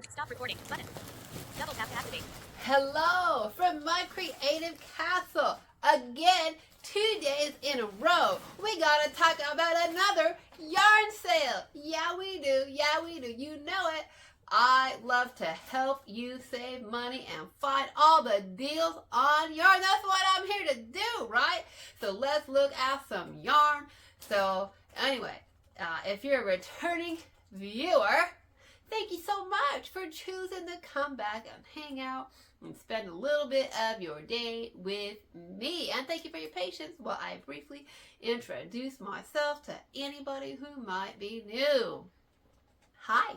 Stop recording. Button. Double tap to activate. Hello from my creative castle. Again, 2 days in a row, we gotta talk about another yarn sale. Yeah, we do. Yeah, we do. You know it. I love to help you save money and find all the deals on yarn. That's what I'm here to do, right? So let's look at some yarn. So anyway, if you're a returning viewer, thank you so much for choosing to come back and hang out and spend a little bit of your day with me. And thank you for your patience while I briefly introduce myself to anybody who might be new. Hi,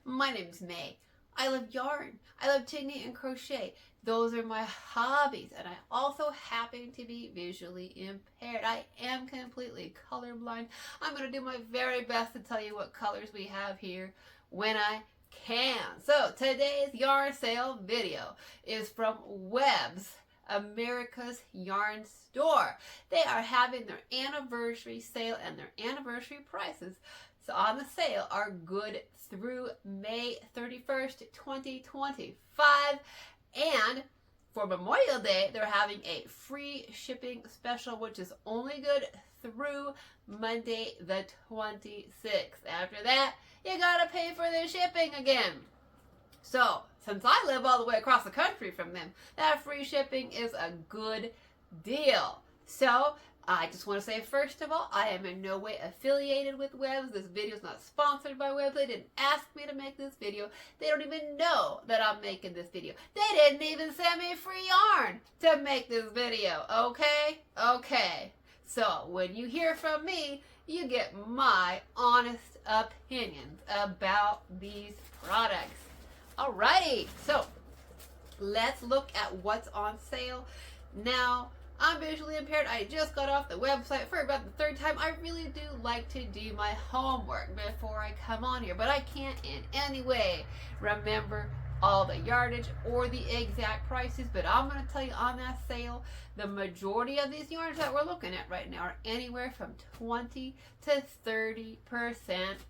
my name is May. I love yarn. I love knitting and crochet. Those are my hobbies, and I also happen to be visually impaired. I am completely colorblind. I'm going to do my very best to tell you what colors we have here when I can. So today's yarn sale video is from WEBS, America's Yarn Store. They are having their anniversary sale, and their anniversary prices on the sale are good through May 31st, 2025. And for Memorial Day, they're having a free shipping special, which is only good through Monday the 26th. After that, you gotta pay for the shipping again. So, since I live all the way across the country from them, that free shipping is a good deal. So, I just want to say, first of all, I am in no way affiliated with WEBS. This video is not sponsored by WEBS. They didn't ask me to make this video. They don't even know that I'm making this video. They didn't even send me free yarn to make this video, okay? Okay. So, when you hear from me, you get my honest opinions about these products. Alrighty, so let's look at what's on sale. Now, I'm visually impaired. I just got off the website for about the third time. I really do like to do my homework before I come on here, but I can't in any way remember all the yardage or the exact prices. But I'm going to tell you, on that sale, the majority of these yarns that we're looking at right now are anywhere from 20 to 30%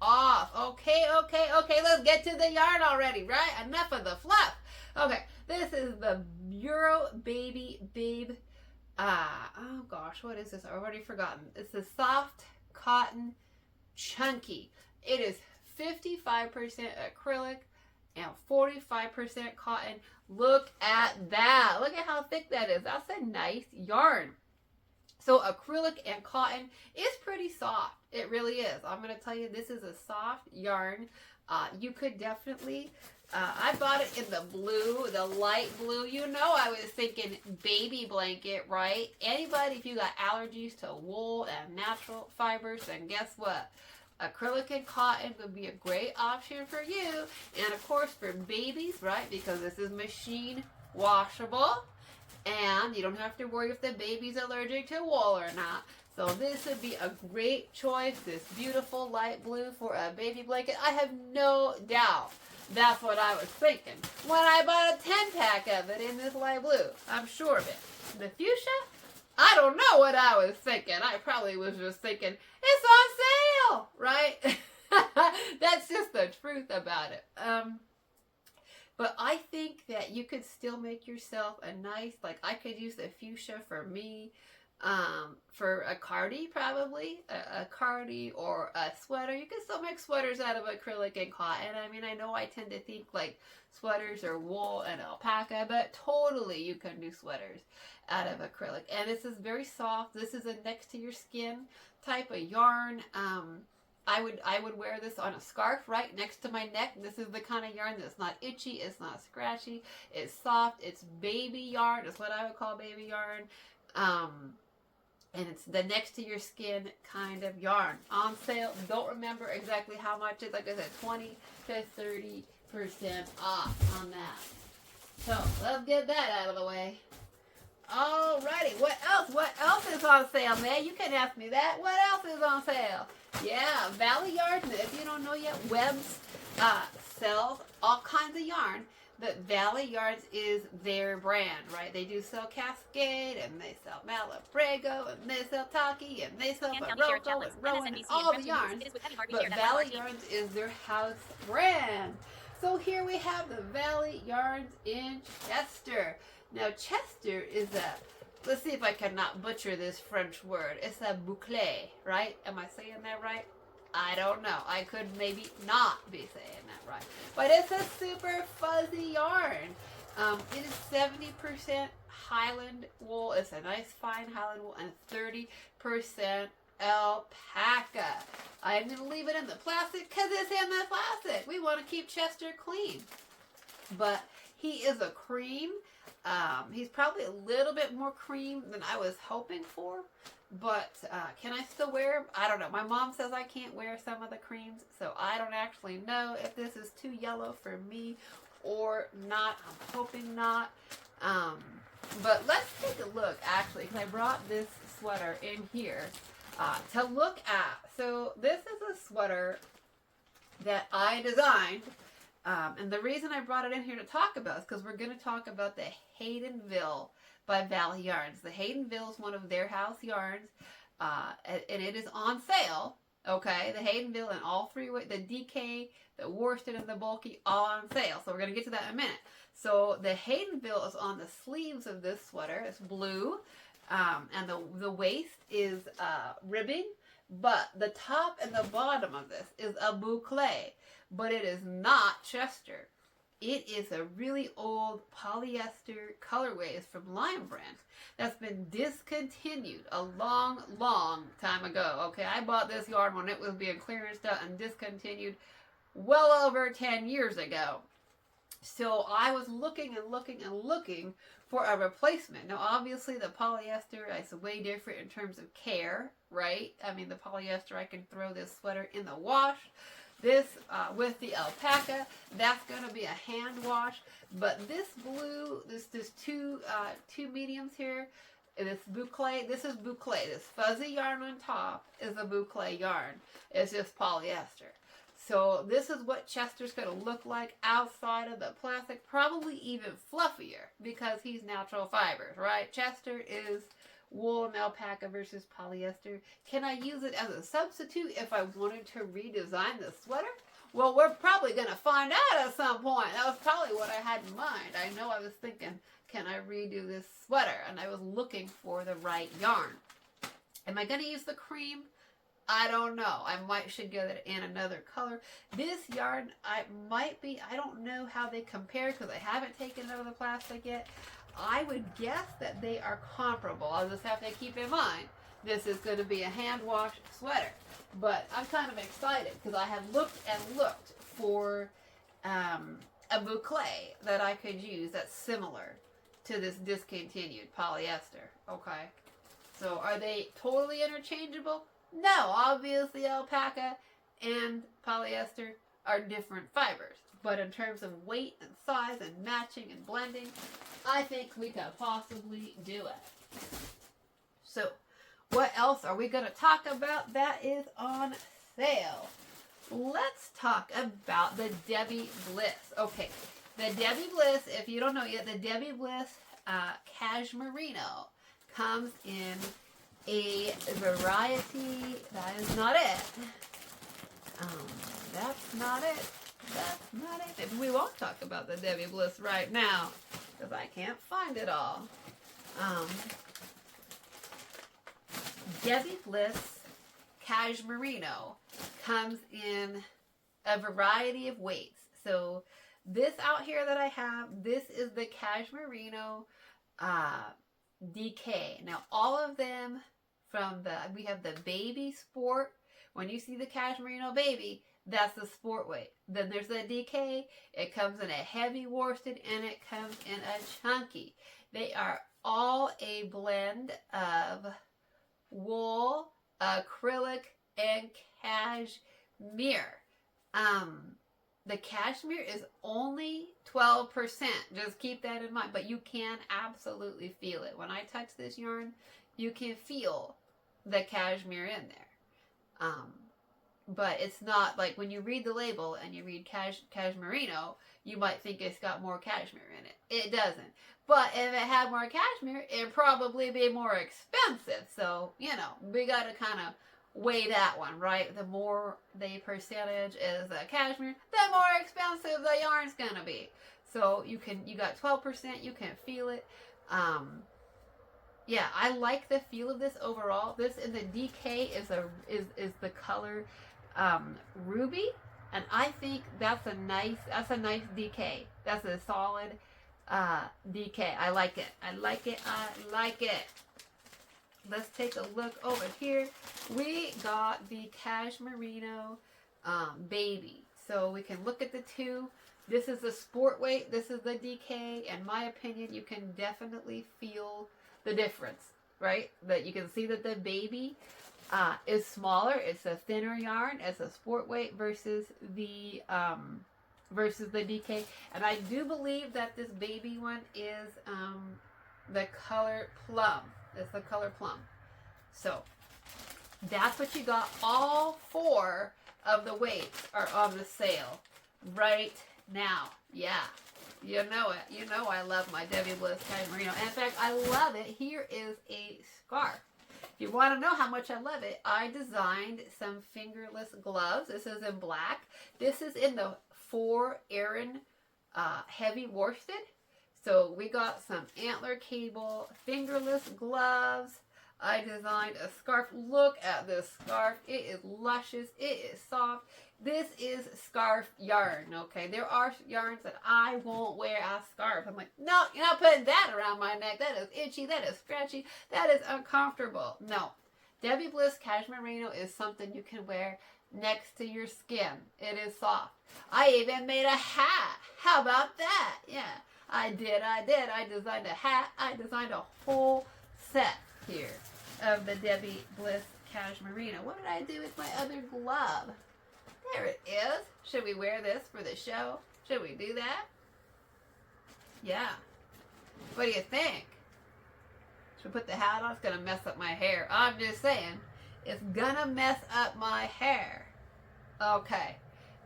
off. Okay, let's get to the yarn already, right? Enough of the fluff. Okay, this is the Euro Baby Babe. Oh gosh, what is this? I've already forgotten. It's the soft cotton chunky. It is 55% acrylic and 45% cotton. Look at that. Look at how thick that is. That's a nice yarn. So acrylic and cotton is pretty soft. It really is. I'm going to tell you, this is a soft yarn. You could definitely, I bought it in the blue, the light blue. You know, I was thinking baby blanket, right? Anybody, if you got allergies to wool and natural fibers, then guess what? Acrylic and cotton would be a great option for you. And of course for babies, right? Because this is machine washable. And you don't have to worry if the baby's allergic to wool or not. So this would be a great choice, this beautiful light blue for a baby blanket. I have no doubt that's what I was thinking when I bought a 10-pack of it in this light blue. I'm sure of it. The fuchsia? I don't know what I was thinking. I probably was just thinking, it's on sale, right? That's just the truth about it. But I think that you could still make yourself a nice, like I could use the fuchsia for me, for a cardi probably, a cardi or a sweater. You can still make sweaters out of acrylic and cotton. I mean, I know I tend to think like sweaters are wool and alpaca, but totally you can do sweaters out of acrylic. And this is very soft. This is a next to your skin type of yarn. I would wear this on a scarf right next to my neck. This is the kind of yarn that's not itchy, it's not scratchy, it's soft, it's baby yarn. It's what I would call baby yarn. And it's the next to your skin kind of yarn. On sale, don't remember exactly how much it's, like I said, 20 to 30% off on that. So let's get that out of the way. Alrighty, what else? What else is on sale, man? You can ask me that. What else is on sale? Yeah, Valley Yarn. If you don't know yet, WEBS sells all kinds of yarn. But Valley Yarns is their brand, right? They do sell Cascade, and they sell Malabrego, and they sell Taki, and they sell Barocco, and Rowan, and all the yarns. But Valley Yarns is their house brand. So here we have the Valley Yarns in Chester. Now Chester is a, let's see if I cannot butcher this French word. It's a boucle, right? Am I saying that right? I don't know. I could maybe not be saying that right. But it's a super fuzzy yarn. It is 70% Highland wool. It's a nice fine Highland wool and 30% alpaca. I'm going to leave it in the plastic because it's in the plastic. We want to keep Chester clean. But he is a cream. He's probably a little bit more cream than I was hoping for. But can I still wear him? I don't know. My mom says I can't wear some of the creams. So I don't actually know if this is too yellow for me or not. I'm hoping not. But let's take a look actually, because I brought this sweater in here to look at. So this is a sweater that I designed. And the reason I brought it in here to talk about is because we're going to talk about the Haydenville by Valley Yarns. The Haydenville is one of their house yarns, and it is on sale. Okay, the Haydenville in all three ways, the DK, the worsted, and the bulky, all on sale. So we're going to get to that in a minute. So the Haydenville is on the sleeves of this sweater. It's blue, and the waist is ribbing, but the top and the bottom of this is a boucle, but it is not Chester. It is a really old polyester colorways from Lion Brand that's been discontinued a long, long time ago. Okay, I bought this yarn when it was being clearanced out and discontinued well over 10 years ago. So I was looking and looking and looking for a replacement. Now, obviously, the polyester is way different in terms of care, right? I mean, the polyester, I can throw this sweater in the wash. This, with the alpaca, that's going to be a hand wash. But this blue, this two mediums here, this boucle, this is boucle. This fuzzy yarn on top is a boucle yarn. It's just polyester. So this is what Chester's going to look like outside of the plastic, probably even fluffier because he's natural fibers, right? Chester is wool and alpaca versus polyester. Can I use it as a substitute if I wanted to redesign the sweater? Well, we're probably going to find out at some point. That was probably what I had in mind. I know I was thinking, can I redo this sweater? And I was looking for the right yarn. Am I going to use the cream? I don't know. I should get it in another color. This yarn, I don't know how they compare because I haven't taken it out of the plastic yet. I would guess that they are comparable. I'll just have to keep in mind this is going to be a hand wash sweater. But I'm kind of excited because I have looked and looked for a boucle that I could use that's similar to this discontinued polyester. Okay. So are they totally interchangeable? No, obviously alpaca and polyester are different fibers. But in terms of weight and size and matching and blending, I think we could possibly do it. So, what else are we going to talk about that is on sale? Let's talk about the Debbie Bliss. Okay, the Debbie Bliss, if you don't know yet, the Debbie Bliss cashmerino comes in a variety. That is not it. That's not it. That's not it. Maybe we won't talk about the Debbie Bliss right now because I can't find it all. Debbie Bliss cashmerino comes in a variety of weights. So this out here that I have, this is the cashmerino DK. Now all of them we have the baby sport. When you see the cashmerino baby, that's the sport weight. Then there's the DK. It comes in a heavy worsted and it comes in a chunky. They are all a blend of wool, acrylic, and cashmere. The cashmere is only 12%. Just keep that in mind. But you can absolutely feel it. When I touch this yarn, you can feel the cashmere in there. But it's not like when you read the label and you read cashmerino, you might think it's got more cashmere in it. It doesn't. But if it had more cashmere, it'd probably be more expensive. So, we got to kind of weigh that one, right? The more the percentage is cashmere, the more expensive the yarn's gonna be. So you got 12%, you can feel it. Yeah, I like the feel of this overall. This in the DK is the color ruby, and I think that's a nice DK. That's a solid DK. I like it. I like it. I like it. Let's take a look over here. We got the cashmerino baby. So we can look at the two. This is the sport weight. This is the DK. In my opinion, you can definitely feel the difference, right? That you can see that the baby is smaller. It's a thinner yarn. It's a sport weight versus the DK. And I do believe that this baby one is the color plum. It's the color plum. So that's what you got. All 4 of the weights are on the sale right now. Yeah. You know it. You know I love my Debbie Bliss cashmerino. In fact, I love it. Here is a scarf. If you want to know how much I love it, I designed some fingerless gloves. This is in black. This is in the 4 aran heavy worsted. So we got some antler cable, fingerless gloves. I designed a scarf. Look at this scarf. It is luscious. It is soft. This is scarf yarn, okay? There are yarns that I won't wear as scarf. I'm like, no, you're not putting that around my neck. That is itchy. That is scratchy. That is uncomfortable. No. Debbie Bliss cashmerino is something you can wear next to your skin. It is soft. I even made a hat. How about that? Yeah. I did. I designed a hat. I designed a whole set here of the Debbie Bliss cashmerino. What did I do with my other glove? There it is. Should we wear this for the show? Should we do that? Yeah. What do you think? Should we put the hat on? It's going to mess up my hair. I'm just saying. It's going to mess up my hair. Okay.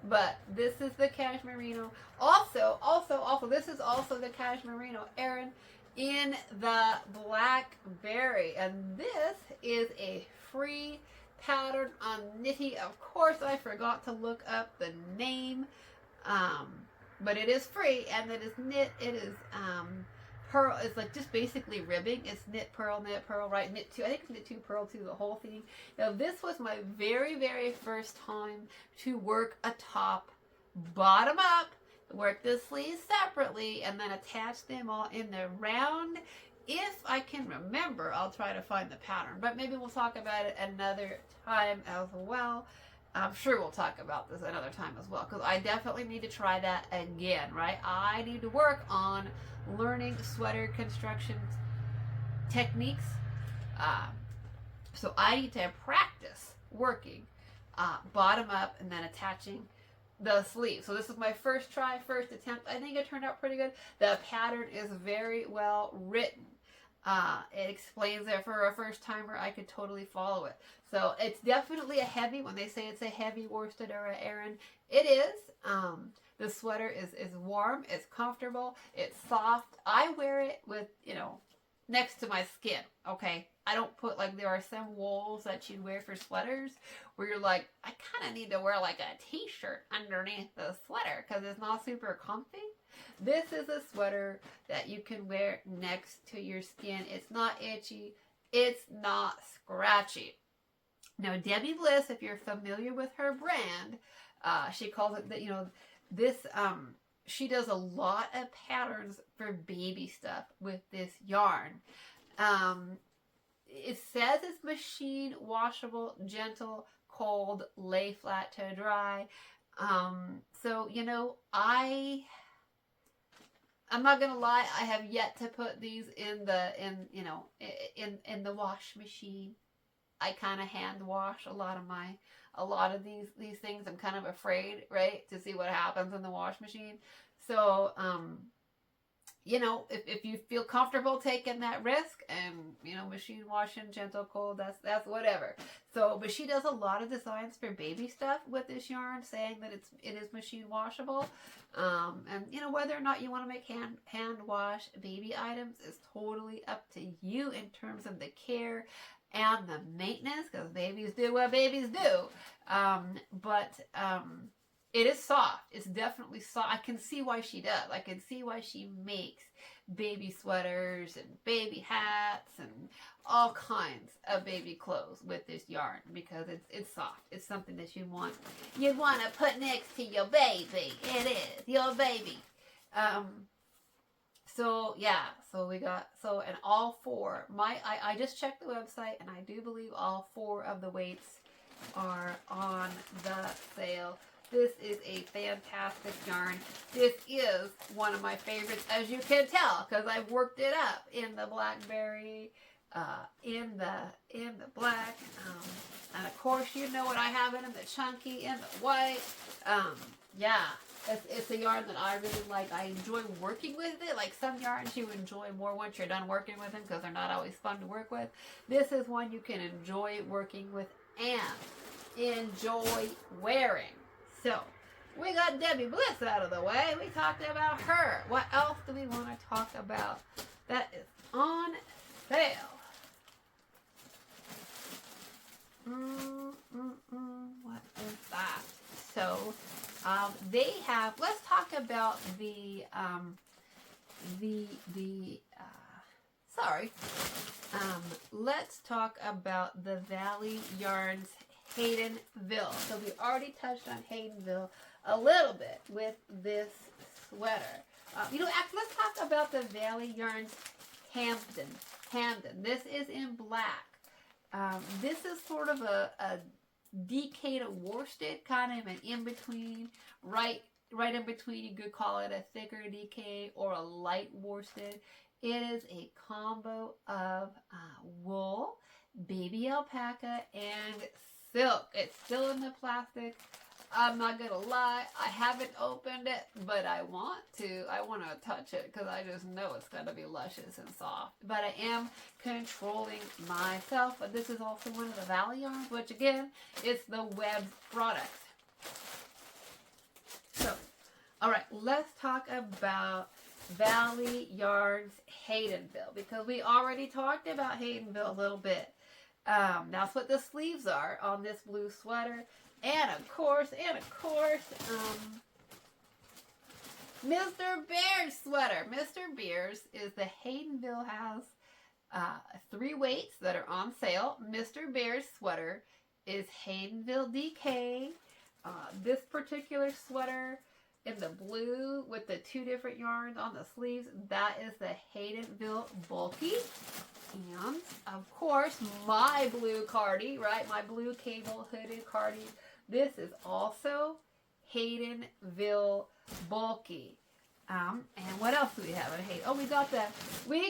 But this is the cashmerino. Also, this is also the cashmerino aran in the blackberry. And this is a free pattern on Nitty. Of course, I forgot to look up the name. But it is free, and it is knit. It is pearl. It's like just basically ribbing. It's knit, pearl, right? Knit 2. I think it's knit 2, pearl 2, the whole thing. Now, this was my very, very first time to work a top bottom up, work the sleeves separately, and then attach them all in the round. If I can remember, I'll try to find the pattern, but maybe we'll talk about it another time as well. I'm sure we'll talk about this another time as well, because I definitely need to try that again, right? I need to work on learning sweater construction techniques. So I need to practice working bottom up and then attaching the sleeve. So this is my first try, first attempt. I think it turned out pretty good. The pattern is very well written. It explains it for a first timer. I could totally follow it. So it's definitely a heavy, when they say it's a heavy worsted or an aran, it is. The sweater is warm, it's comfortable, it's soft. I wear it with, next to my skin, okay? I don't put, like, there are some wools that you wear for sweaters where you're like, I kind of need to wear like a t-shirt underneath the sweater because it's not super comfy. This is a sweater that you can wear next to your skin. It's not itchy. It's not scratchy. Now, Debbie Bliss, if you're familiar with her brand, she calls it that, this, she does a lot of patterns for baby stuff with this yarn. It says it's machine washable, gentle, cold, lay flat to dry. So, I'm not gonna lie, I have yet to put these in the wash machine. I kind of hand wash a lot of these things. I'm kind of afraid, right, to see what happens in the wash machine. So, if you feel comfortable taking that risk and, machine washing, gentle, cold, that's whatever. So, but she does a lot of designs for baby stuff with this yarn, saying that it is machine washable. And, whether or not you want to make hand wash baby items is totally up to you in terms of the care and the maintenance, because babies do what babies do. But it is soft. It's definitely soft. I can see why she does. I can see why she makes baby sweaters and baby hats and all kinds of baby clothes with this yarn, because it's soft. It's something that you'd want to put next to your baby. It is your baby. So yeah, so we got, and all four, I just checked the website, and I do believe all four of the weights are on the sale. This is a fantastic yarn. This is one of my favorites, as you can tell, because I've worked it up in the blackberry, in the black, and of course you know what I have it in the chunky, in the white. Yeah, it's a yarn that I really like. I enjoy working with it. Like some yarns you enjoy more once you're done working with them, because they're not always fun to work with. This is one you can enjoy working with and enjoy wearing. So, we got Debbie Bliss out of the way. We talked about her. What else do we want to talk about that is on sale? What is that? So, they have, let's talk about let's talk about the Valley Yarns Haydenville. So we already touched on Haydenville a little bit with this sweater. Actually, let's talk about the Valley Yarns Hamden. This is in black. This is sort of a DK to worsted, kind of an in-between, right in between. You could call it a thicker DK or a light worsted. It is a combo of wool, baby alpaca, and silk. It's still in the plastic. I'm not gonna lie, I haven't opened it, but I want to. I want to touch it because I just know it's gonna be luscious and soft. But I am controlling myself. But this is also one of the Valley yarns, which again, it's the WEBS product. So, all right, let's talk about Valley Yarns Haydenville, because we already talked about Haydenville a little bit. That's what the sleeves are on this blue sweater. And of course, Mr. Bear's sweater. Mr. Bear's is the Haydenville has 3 weights that are on sale. Mr. Bear's sweater is Haydenville DK. This particular sweater in the blue with the 2 different yarns on the sleeves, that is the Haydenville Bulky. And, of course, my blue cardie, right? My blue cable hooded cardie. This is also Haydenville Bulky. And what else do we have in Hayden? Oh, we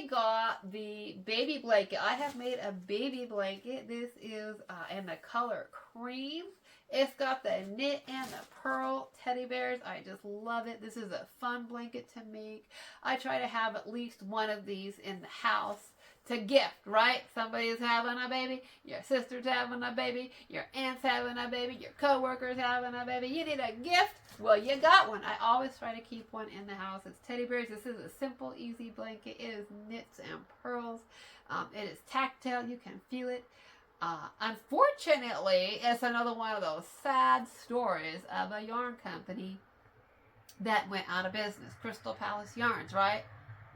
got the baby blanket. I have made a baby blanket. This is in the color cream. It's got the knit and the pearl teddy bears. I just love it. This is a fun blanket to make. I try to have at least one of these in the house to gift, right? Somebody's having a baby, your sister's having a baby, your aunt's having a baby, your co-worker's having a baby. You need a gift? Well, you got one. I always try to keep one in the house. It's teddy bears. This is a simple, easy blanket. It is knits and pearls. It is tactile. You can feel it. Unfortunately, it's another one of those sad stories of a yarn company that went out of business. Crystal Palace Yarns, right?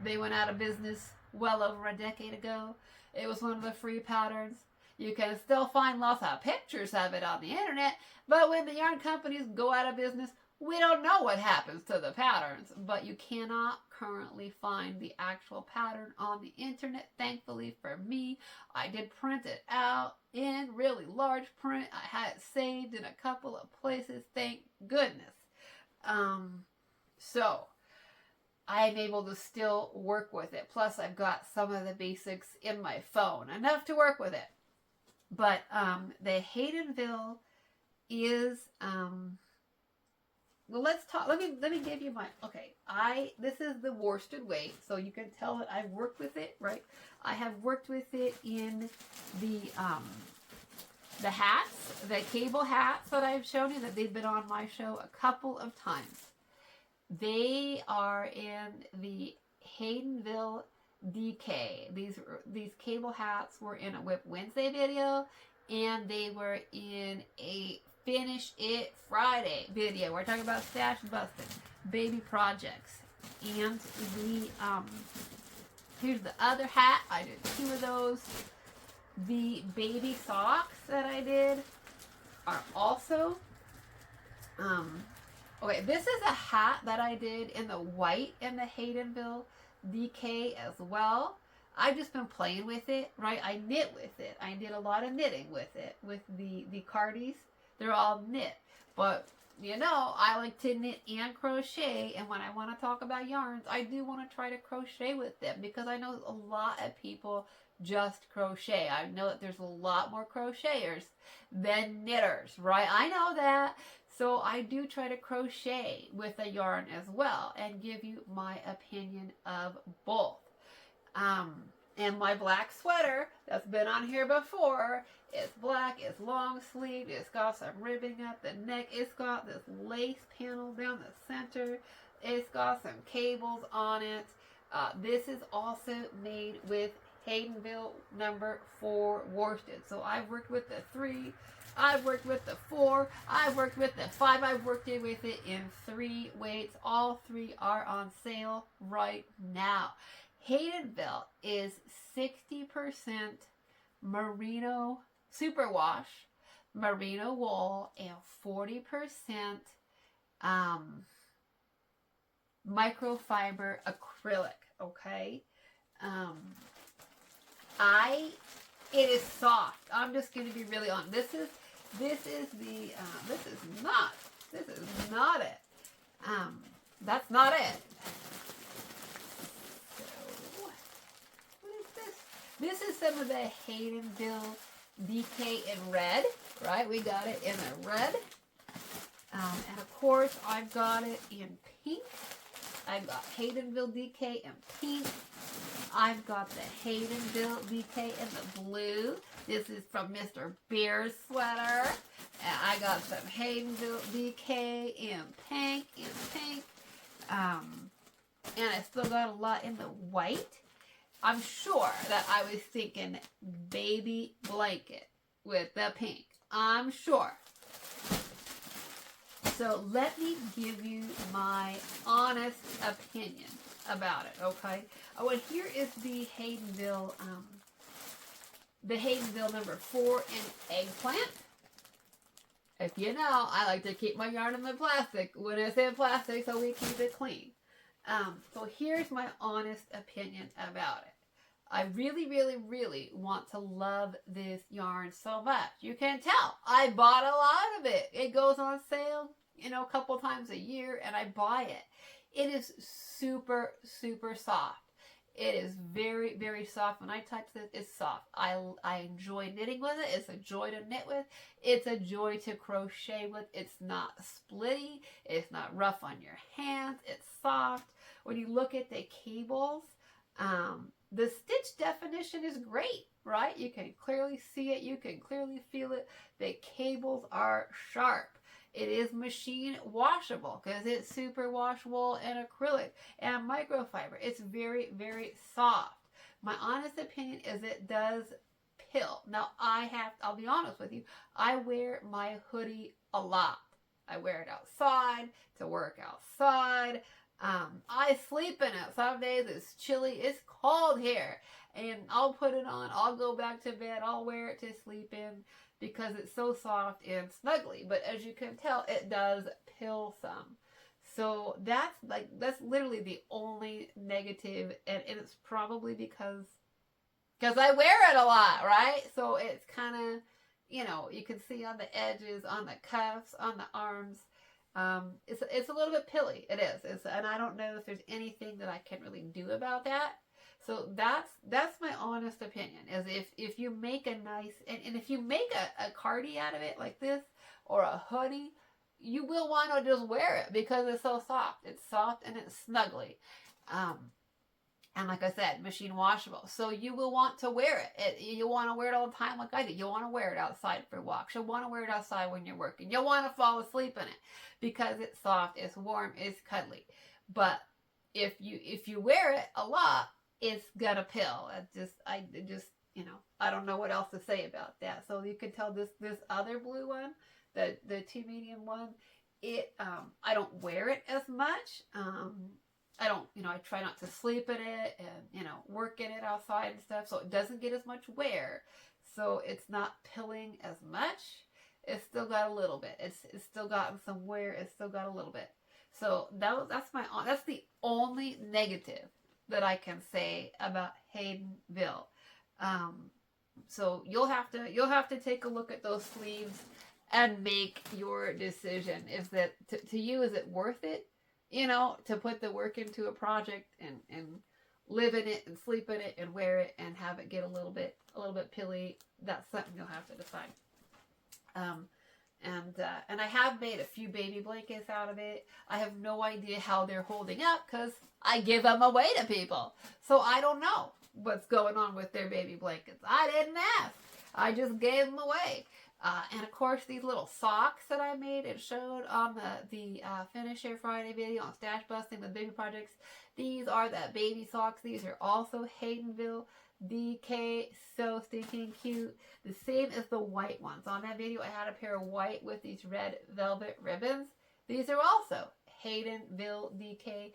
They went out of business well over a decade ago. It was one of the free patterns. You can still find lots of pictures of it on the internet, but when the yarn companies go out of business, we don't know what happens to the patterns. But you cannot currently find the actual pattern on the internet. Thankfully for me, I did print it out in really large print. I had it saved in a couple of places, thank goodness. So I'm able to still work with it. Plus, I've got some of the basics in my phone, enough to work with it. But the Haydenville is, well, let's talk. Let me give you my, okay. This is the worsted weight, so you can tell that I've worked with it, right? I have worked with it in the hats, the cable hats that I've shown you, that they've been on my show a couple of times. They are in the Haydenville DK. These cable hats were in a Whip Wednesday video, and they were in a Finish It Friday video. We're talking about stash busting, baby projects. And the here's the other hat. I did 2 of those. The baby socks that I did are also okay, this is a hat that I did in the white in the Haydenville DK as well. I've just been playing with it, right? I knit with it. I did a lot of knitting with it, with the cardies. They're all knit. But, you know, I like to knit and crochet. And when I want to talk about yarns, I do want to try to crochet with them, because I know a lot of people just crochet. I know that there's a lot more crocheters than knitters, right? I know that. So I do try to crochet with a yarn as well and give you my opinion of both. And my black sweater that's been on here before, it's black, it's long sleeve, it's got some ribbing at the neck, it's got this lace panel down the center, it's got some cables on it. This is also made with Haydenville number 4 worsted. So I've worked with the 3, I've worked with the 4, I've worked with the 5, I've worked with it in 3 weights. All 3 are on sale right now. Haydenville is 60% merino superwash, merino wool, and 40% microfiber acrylic. Okay, it is soft. I'm just going to be really honest. This is not it. That's not it. This is some of the Haydenville DK in red, right? We got it in the red. And of course, I've got it in pink. I've got Haydenville DK in pink. I've got the Haydenville DK in the blue. This is from Mr. Bear's sweater. And I got some Haydenville DK in pink, and I still got a lot in the white. I'm sure that I was thinking baby blanket with the pink. I'm sure. So let me give you my honest opinion about it, okay? Oh, and here is the Haydenville number 4 in eggplant. If you know, I like to keep my yarn in the plastic. When I say plastic, so we keep it clean. So here's my honest opinion about it. I really, really, really want to love this yarn so much. You can tell. I bought a lot of it. It goes on sale, you know, a couple times a year, and I buy it. It is super, super soft. It is very, very soft. When I touch this, it's soft. I enjoy knitting with it. It's a joy to knit with. It's a joy to crochet with. It's not splitty. It's not rough on your hands. It's soft. When you look at the cables, the stitch definition is great, right? You can clearly see it. You can clearly feel it. The cables are sharp. It is machine washable because it's superwash wool and acrylic and microfiber. It's very, very soft. My honest opinion is it does pill. Now, I'll be honest with you, I wear my hoodie a lot. I wear it outside, to work outside. I sleep in it. Some days it's chilly. It's cold here. And I'll put it on. I'll go back to bed. I'll wear it to sleep in because it's so soft and snuggly. But as you can tell, it does pill some. So that's literally the only negative. And it's probably because I wear it a lot, right? So it's kind of, you know, you can see on the edges, on the cuffs, on the arms. It's a little bit pilly. It is. And I don't know if there's anything that I can really do about that. So that's my honest opinion, is if you make a nice, and if you make a cardie out of it like this, or a hoodie, you will want to just wear it because it's so soft. It's soft and it's snuggly. And like I said, machine washable. So you will want to wear it. You want to wear it all the time like I do. You want to wear it outside for walks. You'll want to wear it outside when you're working. You'll want to fall asleep in it because it's soft, it's warm, it's cuddly. But if you wear it a lot, it's gonna pill. I just, you know, I don't know what else to say about that. So you can tell this other blue one, the 2 medium one, it I don't wear it as much. I don't, you know, I try not to sleep in it and, you know, work in it outside and stuff, so it doesn't get as much wear. So it's not pilling as much. It's still got a little bit. It's still gotten some wear. It's still got a little bit. So that's the only negative that I can say about Haydenville. So you'll have to take a look at those sleeves and make your decision. Is that to you, is it worth it? You know, to put the work into a project and live in it and sleep in it and wear it and have it get a little bit pilly. That's something you'll have to decide. And I have made a few baby blankets out of it. I have no idea how they're holding up because I give them away to people. So I don't know what's going on with their baby blankets. I didn't ask. I just gave them away. And of course, these little socks that I made, it showed on the Finish Your Friday video on Stash Busting with Baby Projects. These are the baby socks. These are also Haydenville DK, so stinking cute. The same as the white ones. On that video, I had a pair of white with these red velvet ribbons. These are also Haydenville DK.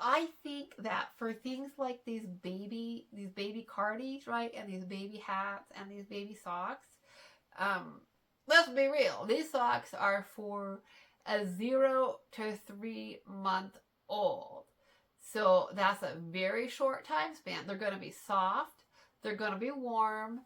I think that for things like these baby cardies, right, and these baby hats and these baby socks, let's be real. These socks are for a 0 to 3 month old. So that's a very short time span. They're going to be soft. They're going to be warm.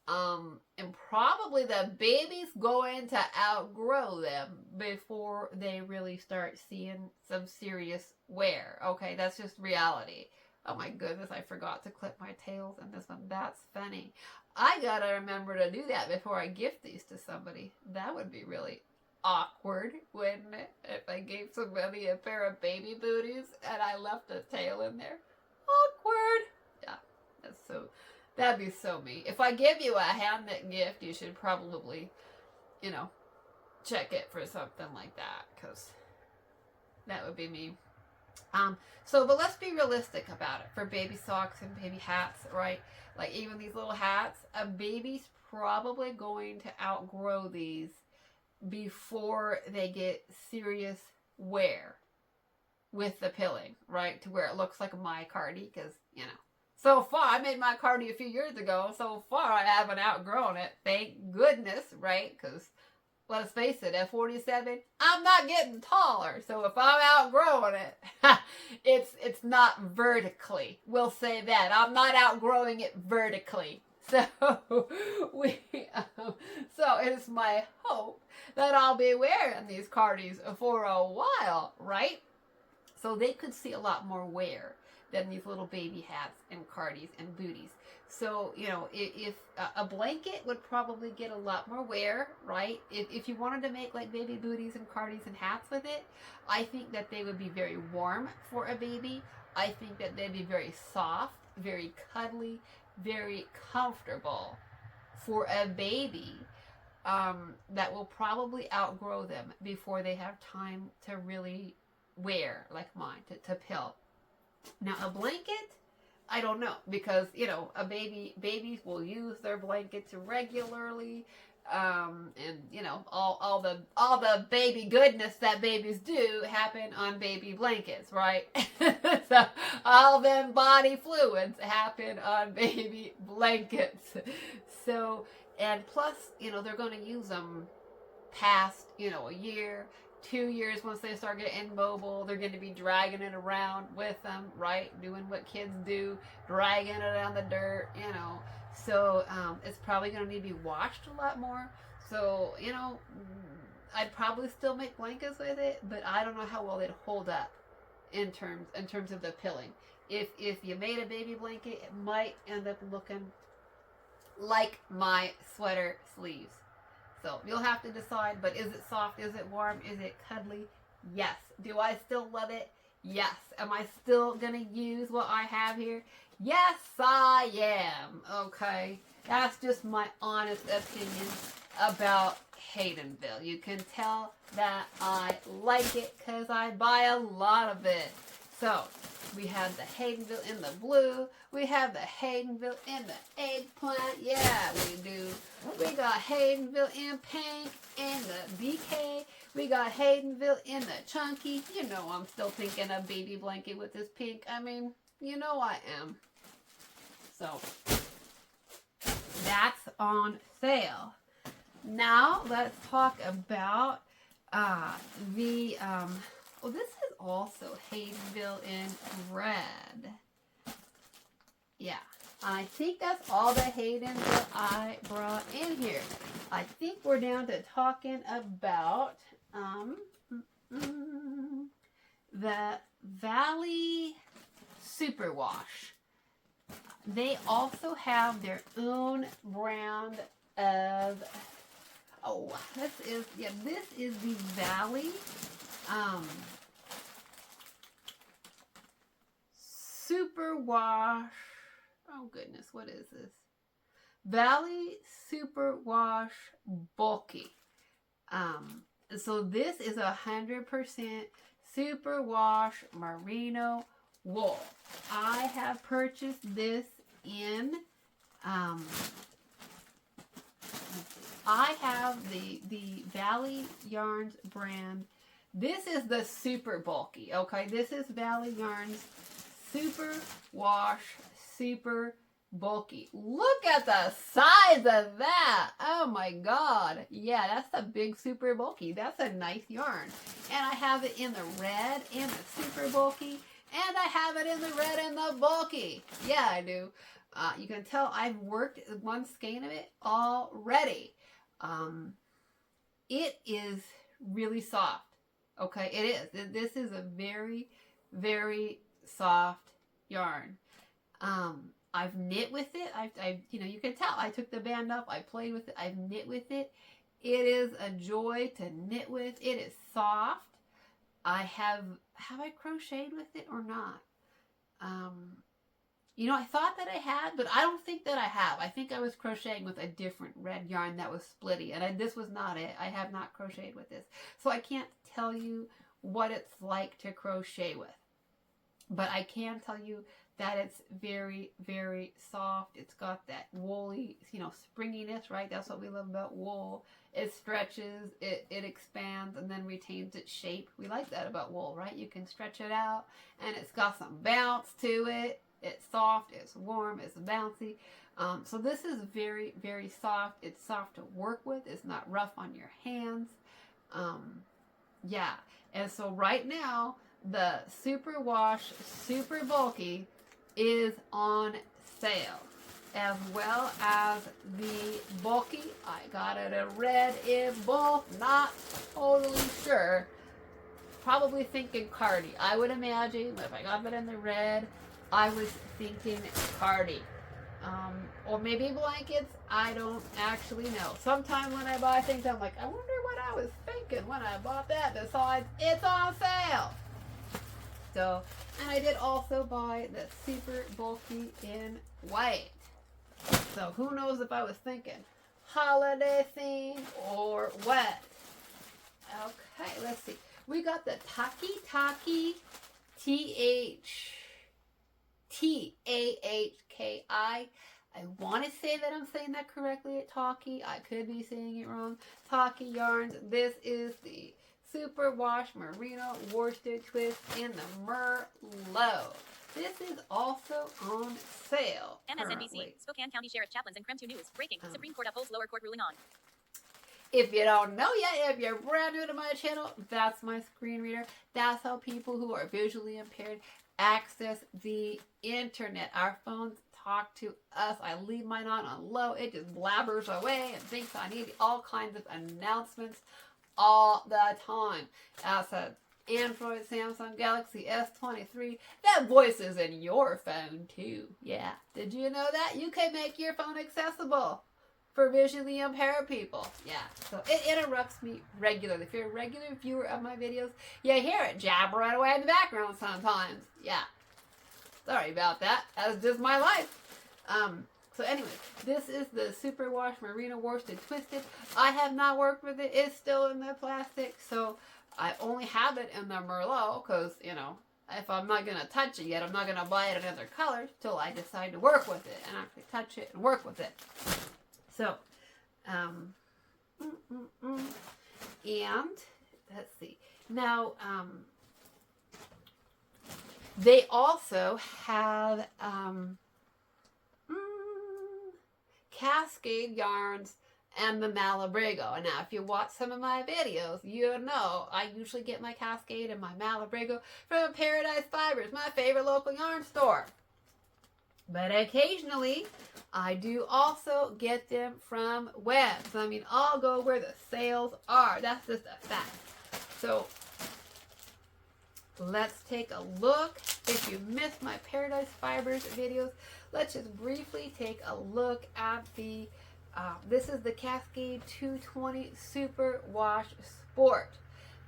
And probably the baby's going to outgrow them before they really start seeing some serious wear. Okay, that's just reality. Oh my goodness, I forgot to clip my tails in this one. That's funny. I gotta remember to do that before I gift these to somebody. That would be really awkward, wouldn't it? If I gave somebody a pair of baby booties and I left a tail in there. Awkward. Yeah, that'd be so me. If I give you a hand-knit gift, you should probably, you know, check it for something like that, because that would be me. But let's be realistic about it for baby socks and baby hats, right? Like even these little hats, a baby's probably going to outgrow these before they get serious wear with the pilling, right? To where it looks like my cardi, because, you know, so far, I made my cardi a few years ago. So far, I haven't outgrown it. Thank goodness, right? Because let's face it, at 47, I'm not getting taller. So if I'm outgrowing it, it's not vertically. We'll say that. I'm not outgrowing it vertically. So so it's my hope that I'll be wearing these cardis for a while, right? So they could see a lot more wear than these little baby hats and cardis and booties. So, you know, if a blanket would probably get a lot more wear, right? If you wanted to make like baby booties and cardis and hats with it, I think that they would be very warm for a baby. I think that they'd be very soft, very cuddly, very comfortable for a baby that will probably outgrow them before they have time to really wear like mine, to pill. Now a blanket, I don't know, because, you know, babies will use their blankets regularly, and, you know, all the baby goodness that babies do happen on baby blankets, right? So all them body fluids happen on baby blankets. So, and plus, you know, they're going to use them past, you know, a year, 2 years. Once they start getting mobile, they're going to be dragging it around with them, right? Doing what kids do, dragging it on the dirt, you know. So it's probably going to need to be washed a lot more. So, you know, I'd probably still make blankets with it, but I don't know how well they'd hold up in terms of the pilling. If you made a baby blanket, it might end up looking like my sweater sleeves. So you'll have to decide, but is it soft? Is it warm? Is it cuddly? Yes. Do I still love it? Yes. Am I still going to use what I have here? Yes, I am. Okay. That's just my honest opinion about Haydenville. You can tell that I like it because I buy a lot of it. So we have the Haydenville in the blue. We have the Haydenville in the eggplant. Yeah, we do. We got Haydenville in pink and the BK. We got Haydenville in the chunky. You know I'm still thinking of baby blanket with this pink. I mean, you know I am. So that's on sale. Now let's talk about oh, this is also Haydenville in red. Yeah, I think that's all the Haydenville I brought in here. I think we're down to talking about the Valley Superwash. They also have their own brand of, oh, this is the Valley Superwash. Oh goodness, what is this? Valley Superwash Bulky. So this is 100% superwash merino wool. I have purchased this in I have the Valley Yarns brand. This is the super bulky, okay? This is Valley Yarns Super Wash Super Bulky. Look at the size of that. Oh my God. Yeah, that's a big super bulky. That's a nice yarn. And I have it in the red and the super bulky. And I have it in the red and the bulky. Yeah, I do. You can tell I've worked one skein of it already. It is really soft. Okay, it is. This is a very, very soft yarn. I've knit with it. I've you can tell. I took the band off. I played with it. I've knit with it. It is a joy to knit with. It is soft. Have I crocheted with it or not? I thought that I had, but I don't think that I have. I think I was crocheting with a different red yarn that was splitty, and this was not it. I have not crocheted with this. So I can't tell you what it's like to crochet with. But I can tell you that it's very, very soft. It's got that woolly, springiness, right? That's what we love about wool. It stretches, it expands, and then retains its shape. We like that about wool, right? You can stretch it out, and it's got some bounce to it. It's soft, it's warm, it's bouncy. So this is very, very soft. It's soft to work with. It's not rough on your hands. Yeah. And so right now, the Superwash Super Bulky is on sale, as well as the bulky. I got it in red in both. Not totally sure. Probably thinking Cardi. I would imagine if I got it in the red, I was thinking Cardi. Or maybe blankets. I don't actually know. Sometimes when I buy things, I'm like, I wonder what I was thinking when I bought that. Besides, it's on sale. So, and I did also buy the super bulky in white. So who knows if I was thinking holiday theme or what. Okay, let's see. We got the Taki Tahki. I want to say that I'm saying that correctly at Taki. I could be saying it wrong. Taki yarns. This is the Superwash Merino Worsted Twist in the Merlot. This is also on sale. MSNBC, currently. Spokane County Sheriff Chaplains and Creme 2 News. Breaking. Supreme Court upholds lower court ruling on. If you don't know yet, if you're brand new to my channel, that's my screen reader. That's how people who are visually impaired access the internet. Our phones talk to us. I leave mine on low. It just blabbers away and thinks I need all kinds of announcements all the time. That's a Android, Samsung Galaxy S23. That voice is in your phone too. Yeah. Did you know that? You can make your phone accessible for visually impaired people. Yeah. So it interrupts me regularly. If you're a regular viewer of my videos, you hear it jabber right away in the background sometimes. Yeah. Sorry about that. That's just my life. So anyway, this is the Superwash Merino Worsted Twisted. I have not worked with it. It's still in the plastic. So I only have it in the Merlot because, if I'm not going to touch it yet, I'm not going to buy it in other colors till I decide to work with it and actually touch it and work with it. So, and let's see. Now, they also have cascade yarns and the Malabrigo. Now, if you watch some of my videos, you know I usually get my cascade and my Malabrigo from Paradise Fibers, my favorite local yarn store. But occasionally, I do also get them from WEBS. I mean, I'll go where the sales are. That's just a fact. So, let's take a look. If you missed my Paradise Fibers videos, let's just briefly take a look at the this is the Cascade 220 Super Wash Sport.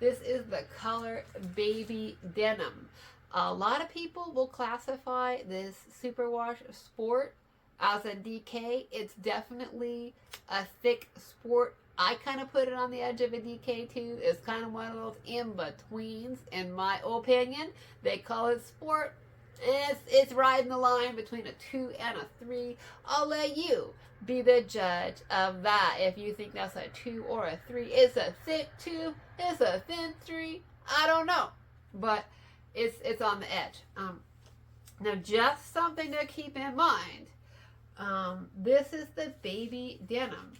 This is the color Baby Denim. A lot of people will classify this Super Wash Sport as a DK. It's definitely a thick sport. I kind of put it on the edge of a DK too. It's kind of one of those in-betweens, in my opinion. They call it sport. It's riding the line between a 2 and a 3. I'll let you be the judge of that. If you think that's a 2 or a 3, it's a thick 2, it's a thin 3. I don't know, but it's on the edge. Now, just something to keep in mind. This is the Baby Denim.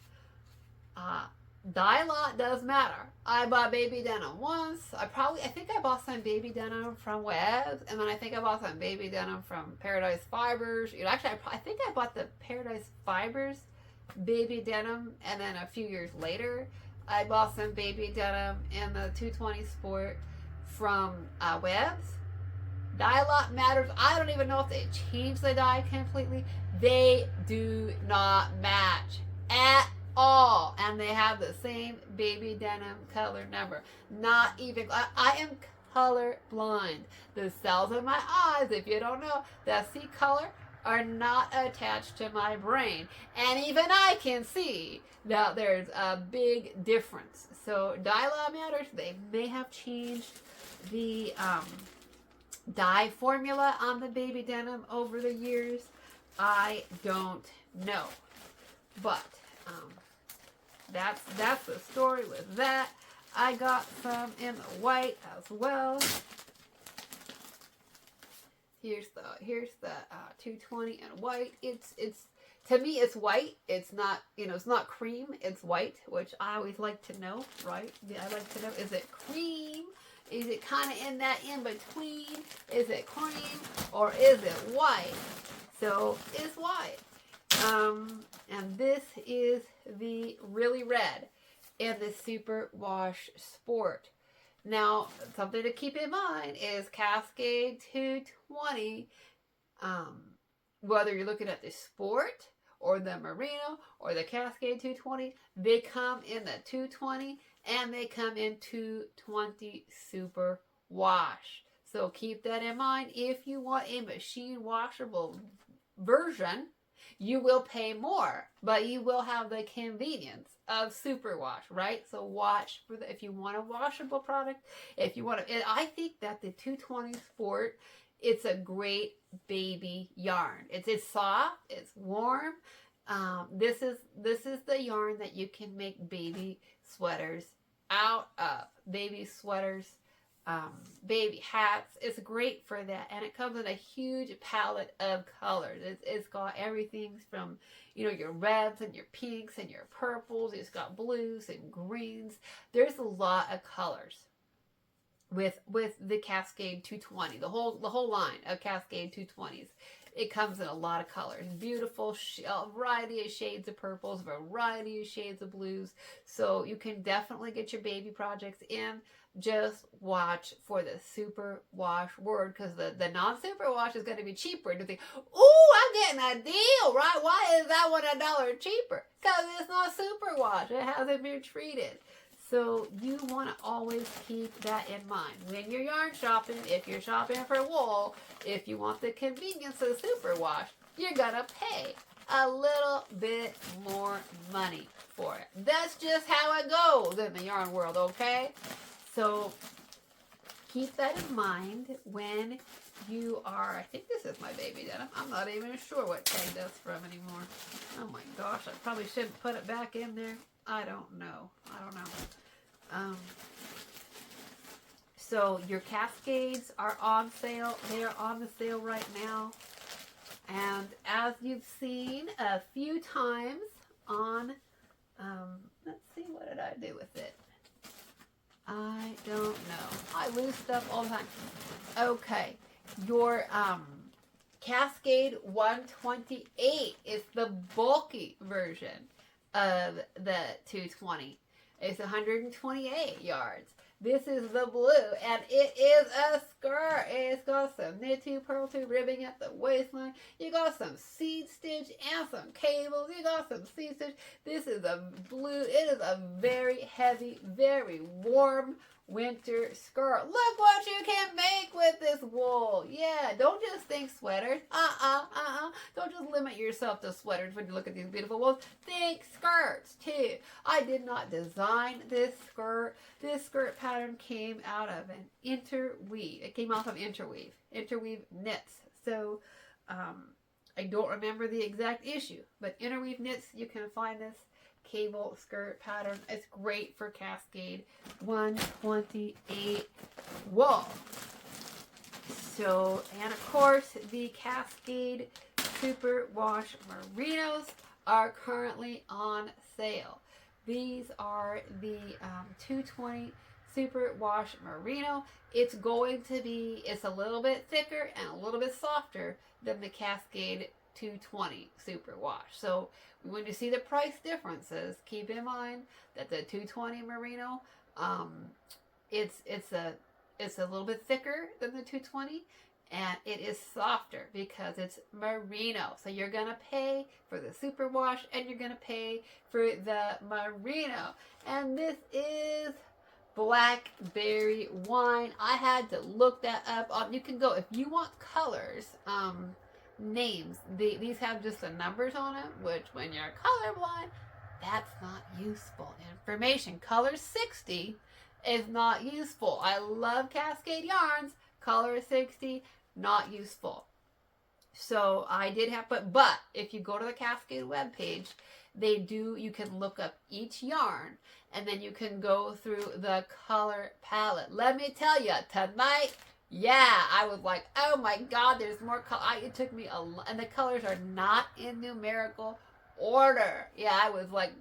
Dye lot does matter. I bought Baby Denim once. I think I bought some Baby Denim from WEBS, and then I think I bought some Baby Denim from Paradise Fibers. Actually, I think I bought the Paradise Fibers Baby Denim, and then a few years later, I bought some Baby Denim in the 220 Sport from WEBS. Dye lot matters. I don't even know if they changed the dye completely. They do not match at all, and they have the same Baby Denim color number. Not even, I am color blind. The cells in my eyes, if you don't know, that see color are not attached to my brain, and even I can see that there's a big difference. So dye lot matters. They may have changed the dye formula on the Baby Denim over the years. I don't know, but that's the story with that. I got some in the white as well. Here's the 220 in white. It's to me it's white. It's not, it's not cream. It's white, which I always like to know, right? I like to know, is it cream? Is it kind of in that in between? Is it cream or is it white? So it's white. And this is the really red in the Super Wash Sport. Now, something to keep in mind is Cascade 220, whether you're looking at the Sport or the Merino or the Cascade 220, they come in the 220 and they come in 220 Super Wash. So keep that in mind. If you want a machine washable version, you will pay more, but you will have the convenience of superwash, right? So watch for if you want a washable product, if you want to, I think that the 220 Sport, it's a great baby yarn. It's soft, it's warm. This is the yarn that you can make baby sweaters out of. Baby sweaters, baby hats. It's great for that, and it comes in a huge palette of colors. It's got everything from, your reds and your pinks and your purples. It's got blues and greens. There's a lot of colors with the Cascade 220. The whole line of Cascade 220s. It comes in a lot of colors. Beautiful, a variety of shades of purples, variety of shades of blues. So you can definitely get your baby projects in. Just watch for the super wash word, because the non-super wash is going to be cheaper. And you think, ooh, I'm getting a deal, right? Why is that one $1 cheaper? Because it's not super wash. It hasn't been treated. So you want to always keep that in mind. When you're yarn shopping, if you're shopping for wool, if you want the convenience of superwash, you're going to pay a little bit more money for it. That's just how it goes in the yarn world, okay? So keep that in mind when you are, I think this is my baby denim. I'm not even sure what tag that's from anymore. Oh my gosh, I probably shouldn't put it back in there. I don't know. So your cascades are on sale. They are on the sale right now. And as you've seen a few times on, let's see, what did I do with it? I don't know. I lose stuff all the time. Okay, your Cascade 128 is the bulky version of the 220. It's 128 yards. This is the blue, and it is a skirt. It's got some knit tube, purl tube ribbing at the waistline. You got some seed stitch and some cables. You got some seed stitch. This is a blue. It is a very heavy, very warm winter skirt. Look what you can make with this wool. Yeah, don't just think sweaters. Don't just limit yourself to sweaters when you look at these beautiful wools. Think skirts too. I did not design this skirt. This skirt pattern came out of an interweave. It came off of interweave knits. So I don't remember the exact issue, but interweave knits, you can find this cable skirt pattern. It's great for Cascade 128 wool. So, and of course, the Cascade Superwash Merinos are currently on sale. These are the 220 Superwash Merino. It's going to be, it's a little bit thicker and a little bit softer than the Cascade 220 Superwash. So when you see the price differences, keep in mind that the 220 Merino, it's a little bit thicker than the 220, and it is softer because it's merino. So you're gonna pay for the superwash and you're gonna pay for the merino. And this is blackberry wine. I had to look that up. You can go if you want colors. Names. These have just the numbers on them, which when you're colorblind, that's not useful information. Color 60 is not useful. I love Cascade yarns. Color 60, not useful. So I did have, but if you go to the Cascade webpage, you can look up each yarn and then you can go through the color palette. Let me tell you, tonight, yeah, I was like, oh my God, there's more color. It took me and the colors are not in numerical order. Yeah, I was like,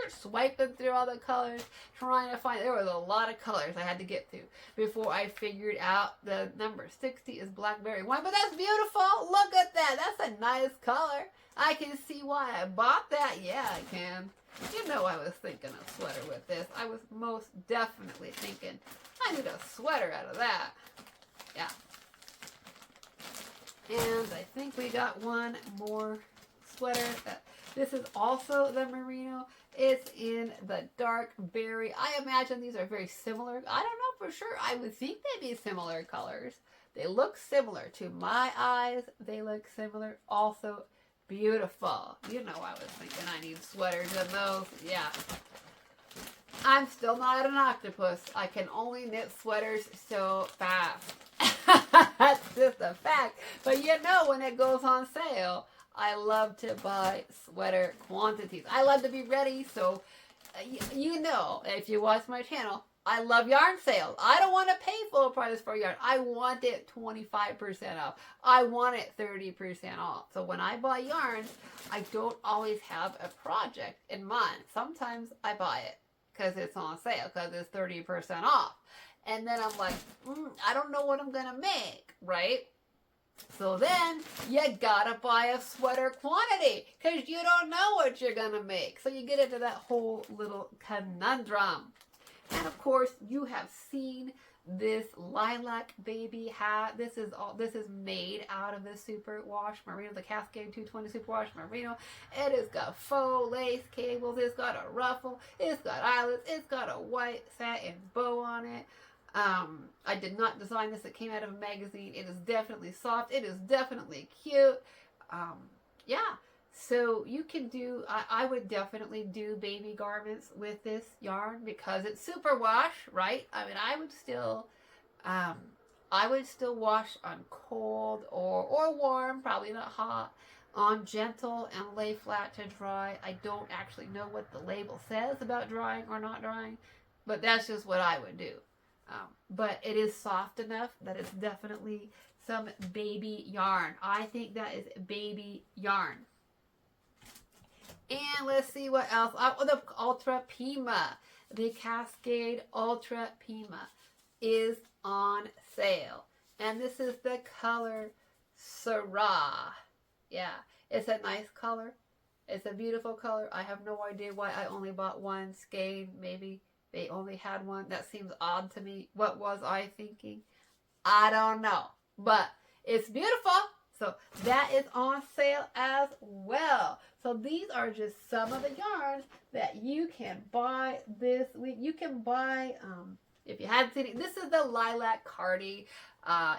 swiping through all the colors, trying to find, there was a lot of colors I had to get through before I figured out the number 60 is blackberry wine. But that's beautiful. Look at that. That's a nice color. I can see why I bought that. Yeah, I can. You know I was thinking a sweater with this. I was most definitely thinking, I need a sweater out of that. Yeah. And I think we got one more sweater. This is also the merino. It's in the dark berry. I imagine these are very similar. I don't know for sure. I would think they'd be similar colors. They look similar to my eyes. They look similar. Also beautiful. You know I was thinking I need sweaters in those. Yeah. I'm still not an octopus. I can only knit sweaters so fast. That's just a fact. But you know when it goes on sale, I love to buy sweater quantities. I love to be ready. So you know, if you watch my channel, I love yarn sales. I don't want to pay full price for yarn. I want it 25% off. I want it 30% off. So when I buy yarns, I don't always have a project in mind. Sometimes I buy it because it's on sale, because it's 30% off. And then I'm like, I don't know what I'm going to make, right? So then you gotta buy a sweater quantity because you don't know what you're going to make. So you get into that whole little conundrum. And of course, you have seen this lilac baby hat. This is made out of the superwash merino, the Cascade 220 superwash merino. It has got faux lace cables. It's got a ruffle. It's got eyelets. It's got a white satin bow on it. I did not design this. It came out of a magazine. It is definitely soft. It is definitely cute. Yeah. So you can do, I would definitely do baby garments with this yarn because it's superwash, right? I mean, I would still I would still wash on cold or warm, probably not hot, on gentle and lay flat to dry. I don't actually know what the label says about drying or not drying, but that's just what I would do. But it is soft enough that it's definitely some baby yarn. I think that is baby yarn. And let's see what else. Oh, the Ultra Pima. The Cascade Ultra Pima is on sale. And this is the color Syrah. Yeah, it's a nice color. It's a beautiful color. I have no idea why I only bought one scade. Maybe they only had one. That seems odd to me. What was I thinking? I don't know. But it's beautiful. So that is on sale as well. So these are just some of the yarns that you can buy this week. You can buy, if you hadn't seen it, this is the Lilac Cardi.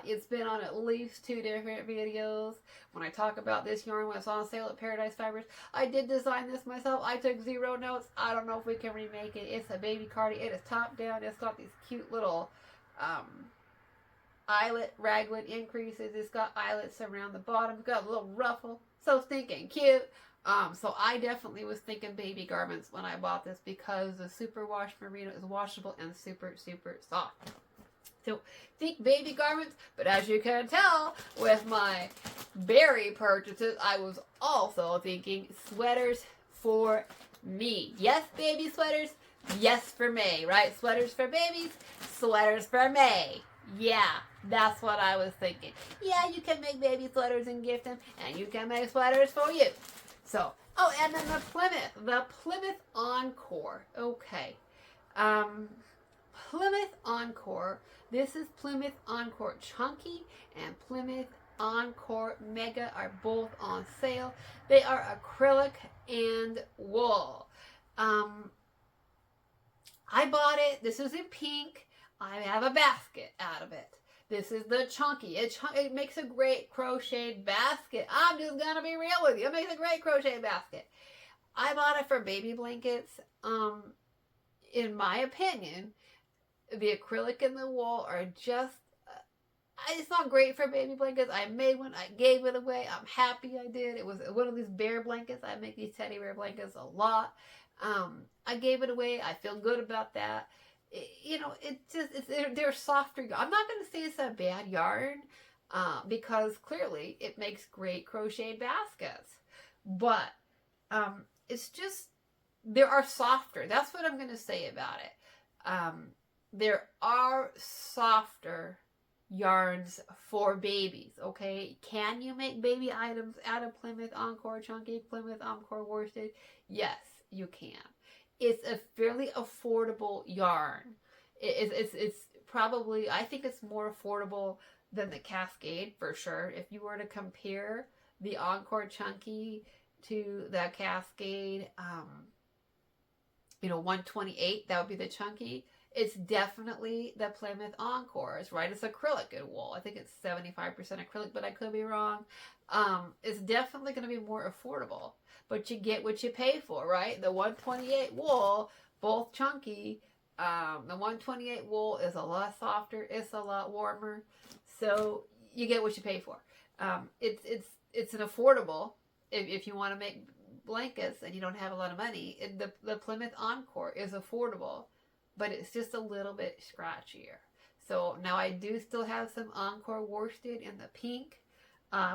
It's been on at least 2 different videos. When I talk about this yarn when it's on sale at Paradise Fibers, I did design this myself. I took 0 notes. I don't know if we can remake it. It's a baby cardi. It is top down. It's got these cute little eyelet raglan increases. It's got eyelets around the bottom. It's got a little ruffle. So stinking cute. So I definitely was thinking baby garments when I bought this because the superwash merino is washable and super, super soft. So think baby garments, but as you can tell with my berry purchases, I was also thinking sweaters for me. Yes, baby sweaters. Yes, for May, right? Sweaters for babies, sweaters for May. Yeah, that's what I was thinking. Yeah, you can make baby sweaters and gift them, and you can make sweaters for you. So, oh, and then the Plymouth Encore. Okay. Plymouth Encore. This is Plymouth Encore Chunky and Plymouth Encore Mega are both on sale. They are acrylic and wool. I bought it. This is in pink. I have a basket out of it. This is the chunky. It makes a great crocheted basket. I'm just going to be real with you. It makes a great crocheted basket. I bought it for baby blankets. In my opinion, the acrylic and the wool are just, it's not great for baby blankets. I made one. I gave it away. I'm happy I did. It was one of these bear blankets. I make these teddy bear blankets a lot. I gave it away. I feel good about that. They're softer. I'm not going to say it's a bad yarn because clearly it makes great crochet baskets. But it's just, there are softer. That's what I'm going to say about it. There are softer yarns for babies, okay? Can you make baby items out of Plymouth Encore Chunky, Plymouth Encore Worsted? Yes, you can. It's a fairly affordable yarn. It's probably, I think it's more affordable than the Cascade for sure. If you were to compare the Encore Chunky to the Cascade, 128, that would be the Chunky. It's definitely the Plymouth Encore. It's right. It's acrylic and wool. I think it's 75% acrylic, but I could be wrong. It's definitely going to be more affordable. But you get what you pay for, right? The 128 wool, both chunky. The 128 wool is a lot softer. It's a lot warmer. So you get what you pay for. It's an affordable if you want to make blankets and you don't have a lot of money. The Plymouth Encore is affordable, but it's just a little bit scratchier. So now I do still have some Encore worsted in the pink.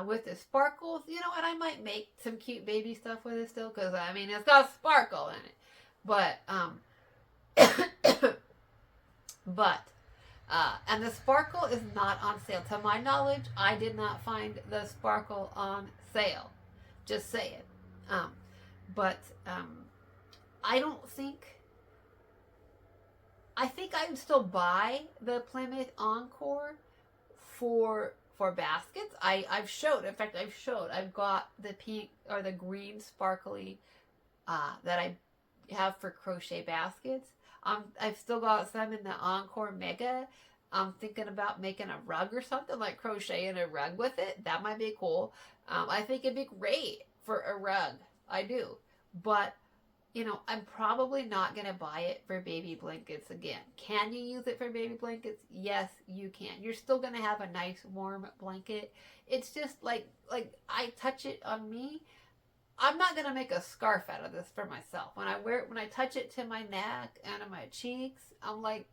With the sparkles, and I might make some cute baby stuff with it still, because, it's got sparkle in it. But, and the sparkle is not on sale. To my knowledge, I did not find the sparkle on sale. Just say it. I think I would still buy the Plymouth Encore for baskets. I've showed. I've got the pink or the green sparkly that I have for crochet baskets. I've still got some in the Encore Mega. I'm thinking about making a rug or something, like crocheting a rug with it. That might be cool. I think it'd be great for a rug. I do. But you know, I'm probably not going to buy it for baby blankets again. Can you use it for baby blankets? Yes, you can. You're still going to have a nice warm blanket. It's just like I touch it on me. I'm not going to make a scarf out of this for myself. When I wear it, when I touch it to my neck and on my cheeks, I'm like,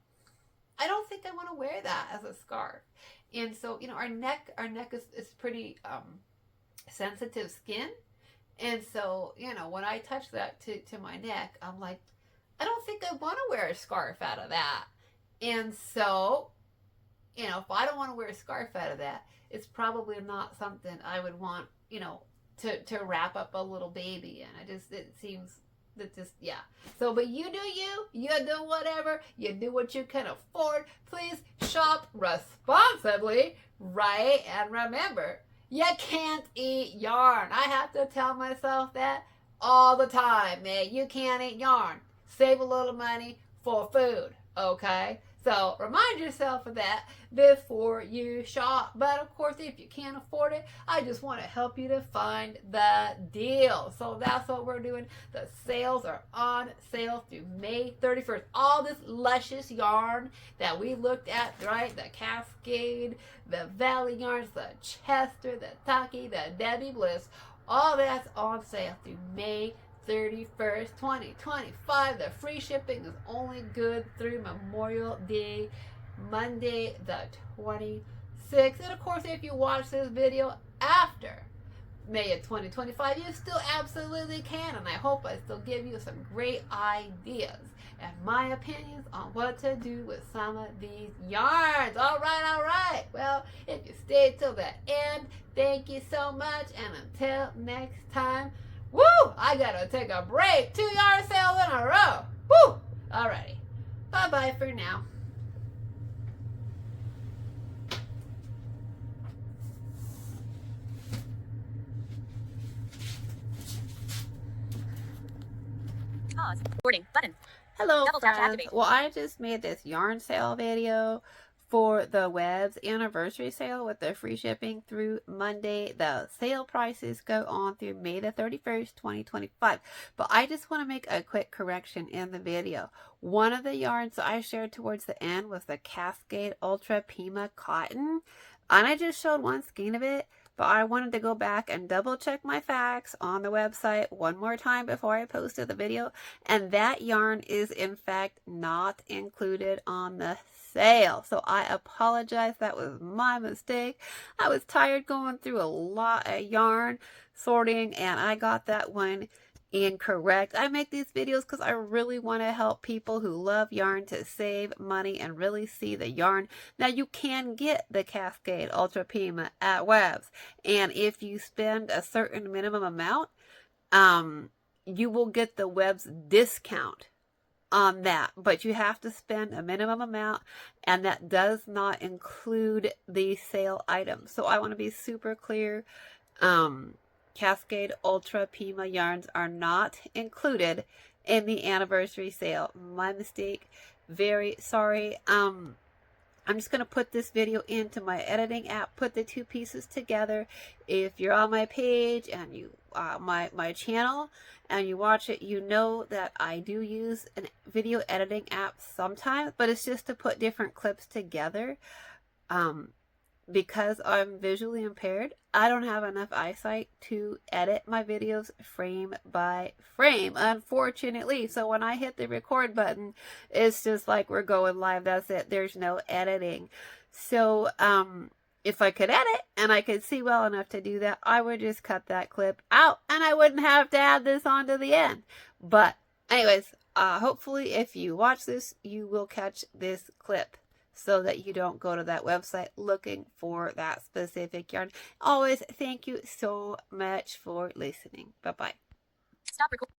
I don't think I want to wear that as a scarf. And so, you know, our neck is pretty sensitive skin. And so, you know, when I touch that to my neck, I'm like, I don't think I want to wear a scarf out of that. And so, you know, if I don't want to wear a scarf out of that, it's probably not something I would want, you know, to wrap up a little baby in. It seems that just, yeah. So, but you do you do whatever, you do what you can afford. Please shop responsibly, right? And remember, you can't eat yarn. I have to tell myself that all the time, man. You can't eat yarn. Save a little money for food, okay? So remind yourself of that before you shop. But of course, if you can't afford it, I just want to help you to find the deal. So that's what we're doing. The sales are on sale through May 31st. All this luscious yarn that we looked at, right? The Cascade, the Valley yarns, the Chester, the Taki, the Debbie Bliss, all that's on sale through May 31st, 2025. The free shipping is only good through Memorial Day, Monday the 26th. And of course, if you watch this video after May of 2025, you still absolutely can. And I hope I still give you some great ideas and my opinions on what to do with some of these yarns. All right. Well, if you stayed till the end, thank you so much. And until next time, woo! I gotta take a break. 2 yard sales in a row. Woo! Alrighty. Bye-bye for now. Pause. Recording. Button. Hello, Double tap to friends. activate. Well, I just made this yarn sale video for the WEBS anniversary sale with the free shipping through Monday. The sale prices go on through May the 31st, 2025. But I just want to make a quick correction in the video. One of the yarns I shared towards the end was the Cascade Ultra Pima Cotton. And I just showed one skein of it. But I wanted to go back and double check my facts on the website one more time before I posted the video. And that yarn is in fact not included on the sale. So I apologize. That was my mistake. I was tired going through a lot of yarn sorting and I got that one incorrect. I make these videos because I really want to help people who love yarn to save money and really see the yarn. Now you can get the Cascade Ultra Pima at WEBS, and if you spend a certain minimum amount, you will get the WEBS discount on that, but you have to spend a minimum amount, and that does not include the sale items. So I want to be super clear. Cascade Ultra Pima yarns are not included in the anniversary sale. My mistake. Very sorry. I'm just going to put this video into my editing app, put the two pieces together. If you're on my page and you my channel and you watch it, you know that I do use a video editing app sometimes, but it's just to put different clips together. Because I'm visually impaired, I don't have enough eyesight to edit my videos frame by frame, unfortunately. So when I hit the record button, it's just like we're going live. That's it. There's no editing. So if I could edit and I could see well enough to do that, I would just cut that clip out and I wouldn't have to add this on to the end. But anyways, hopefully if you watch this, you will catch this clip, so that you don't go to that website looking for that specific yarn. Always, thank you so much for listening. Bye-bye. Stop recording.